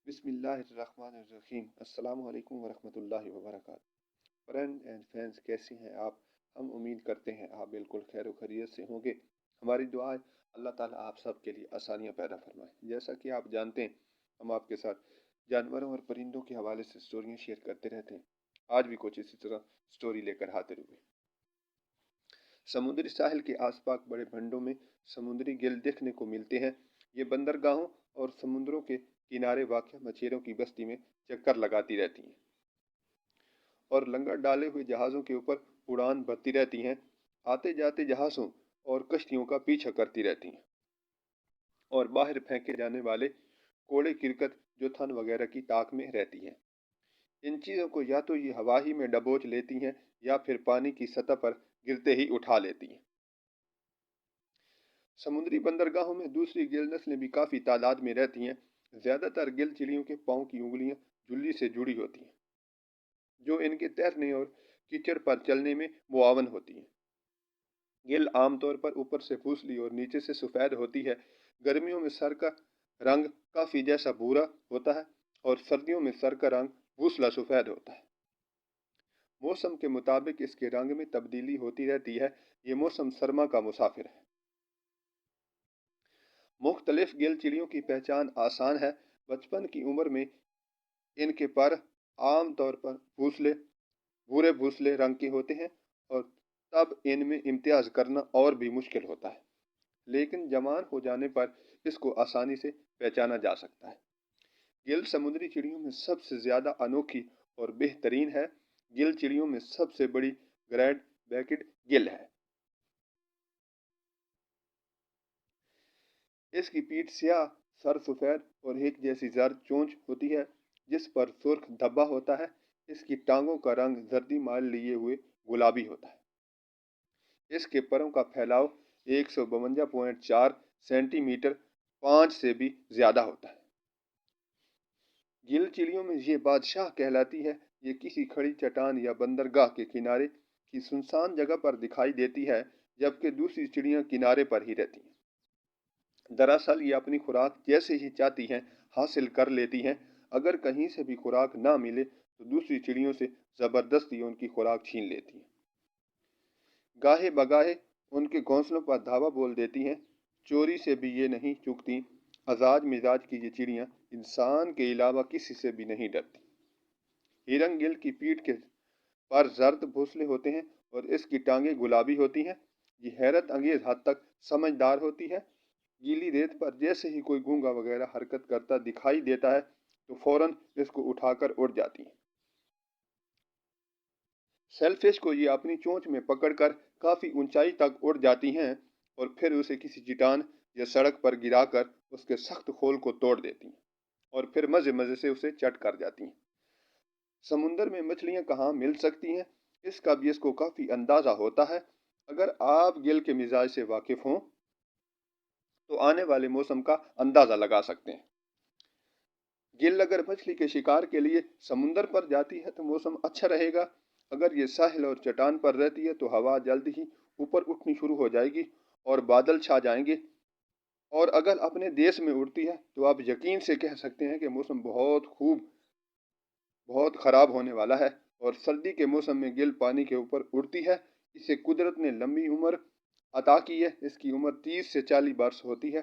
بسم اللہ الرحمن الرحیم۔ السلام علیکم ورحمۃ اللہ وبرکاتہ۔ فرینڈ اینڈ فینس، کیسے ہیں آپ؟ ہم امید کرتے ہیں آپ بالکل خیر و خیریت سے ہوں گے۔ ہماری دعا ہے اللہ تعالیٰ آپ سب کے لیے آسانیاں پیدا فرمائے۔ جیسا کہ آپ جانتے ہیں، ہم آپ کے ساتھ جانوروں اور پرندوں کے حوالے سے سٹوریاں شیئر کرتے رہتے ہیں۔ آج بھی کچھ اسی طرح سٹوری لے کر حاضر ہوئے۔ سمندری ساحل کے آس پاس بڑے بھنڈوں میں سمندری گل دیکھنے کو ملتے ہیں۔ یہ بندرگاہوں اور سمندروں کے کنارے واقع مچھلیوں کی بستی میں چکر لگاتی رہتی ہیں اور لنگر ڈالے ہوئے جہازوں کے اوپر اڑان بھرتی رہتی ہیں، آتے جاتے جہازوں اور کشتیوں کا پیچھا کرتی رہتی ہیں اور باہر پھینکے جانے والے کوڑے کرکٹ جو تھن وغیرہ کی تاک میں رہتی ہیں۔ ان چیزوں کو یا تو یہ ہوا ہی میں ڈبوچ لیتی ہیں یا پھر پانی کی سطح پر گرتے ہی اٹھا لیتی ہیں۔ سمندری بندرگاہوں میں دوسری گل نسلیں بھی کافی تعداد میں رہتی ہیں۔ زیادہ تر گل چڑیوں کے پاؤں کی انگلیاں جھلی سے جڑی ہوتی ہیں، جو ان کے تیرنے اور کیچڑ پر چلنے میں معاون ہوتی ہیں۔ گل عام طور پر اوپر سے پھوسلی اور نیچے سے سفید ہوتی ہے۔ گرمیوں میں سر کا رنگ کافی جیسا بھورا ہوتا ہے اور سردیوں میں سر کا رنگ بھوسلا سفید ہوتا ہے۔ موسم کے مطابق اس کے رنگ میں تبدیلی ہوتی رہتی ہے۔ یہ موسم سرما کا مسافر ہے۔ مختلف گل چڑیوں کی پہچان آسان ہے۔ بچپن کی عمر میں ان کے پر عام طور پر بھورے بھوسلے رنگ کے ہوتے ہیں اور تب ان میں امتیاز کرنا اور بھی مشکل ہوتا ہے، لیکن جوان ہو جانے پر اس کو آسانی سے پہچانا جا سکتا ہے۔ گل سمندری چڑیوں میں سب سے زیادہ انوکھی اور بہترین ہے۔ گل چڑیوں میں سب سے بڑی گریڈ بیکڈ گل ہے۔ اس کی پیٹھ سیاہ، سر سفید اور ایک جیسی زرد چونچ ہوتی ہے جس پر سرخ دھبا ہوتا ہے۔ اس کی ٹانگوں کا رنگ زردی مائل لیے ہوئے گلابی ہوتا ہے۔ اس کے پروں کا پھیلاؤ 152.4 سینٹی میٹر 5 سے بھی زیادہ ہوتا ہے۔ گل چڑیوں میں یہ بادشاہ کہلاتی ہے۔ یہ کسی کھڑی چٹان یا بندرگاہ کے کنارے کی سنسان جگہ پر دکھائی دیتی ہے، جبکہ دوسری چڑیاں کنارے پر ہی رہتی ہیں۔ دراصل یہ اپنی خوراک جیسے ہی چاہتی ہیں حاصل کر لیتی ہیں۔ اگر کہیں سے بھی خوراک نہ ملے تو دوسری چڑیوں سے زبردستی ان کی خوراک چھین لیتی ہیں۔ گاہے بگاہے ان کے گھونسلوں پر دھاوا بول دیتی ہیں۔ چوری سے بھی یہ نہیں چوکتی۔ ازاج مزاج کی یہ چڑیاں انسان کے علاوہ کسی سے بھی نہیں ڈرتی۔ ہرن گل کی پیٹھ کے پر زرد بھوسلے ہوتے ہیں اور اس کی ٹانگیں گلابی ہوتی ہیں۔ یہ حیرت انگیز حد تک سمجھدار ہوتی ہے۔ گیلی ریت پر جیسے ہی کوئی گونگا وغیرہ حرکت کرتا دکھائی دیتا ہے تو فوراً اس کو اٹھا کر اڑ جاتی ہیں۔ سیل فش کو یہ اپنی چونچ میں پکڑ کر کافی اونچائی تک اڑ جاتی ہیں اور پھر اسے کسی چٹان یا سڑک پر گرا کر اس کے سخت خول کو توڑ دیتی ہیں اور پھر مزے مزے سے اسے چٹ کر جاتی ہیں۔ سمندر میں مچھلیاں کہاں مل سکتی ہیں، اس کا بھی اس کو کافی اندازہ ہوتا ہے۔ اگر آپ گل کے مزاج سے واقف ہوں تو آنے والے موسم کا اندازہ لگا سکتے ہیں۔ گل اگر مچھلی کے شکار کے لیے سمندر پر جاتی ہے تو موسم اچھا رہے گا۔ اگر یہ ساحل اور چٹان پر رہتی ہے تو ہوا جلد ہی اوپر اٹھنی شروع ہو جائے گی اور بادل چھا جائیں گے، اور اگر اپنے دیش میں اڑتی ہے تو آپ یقین سے کہہ سکتے ہیں کہ موسم بہت خراب ہونے والا ہے۔ اور سردی کے موسم میں گل پانی کے اوپر اڑتی ہے۔ اسے قدرت نے لمبی عمر عطا کی ہے۔ اس کی عمر 30 سے 40 برس ہوتی ہے۔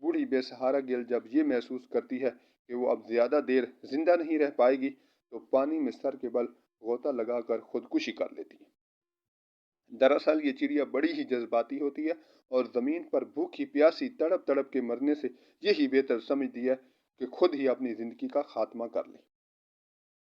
بوڑھی بے سہارا گل جب یہ محسوس کرتی ہے کہ وہ اب زیادہ دیر زندہ نہیں رہ پائے گی تو پانی میں سر کے بل غوطہ لگا کر خودکشی کر لیتی ہے۔ دراصل یہ چڑیا بڑی ہی جذباتی ہوتی ہے اور زمین پر بھوکی پیاسی تڑپ تڑپ کے مرنے سے یہی بہتر سمجھتی ہے کہ خود ہی اپنی زندگی کا خاتمہ کر لے۔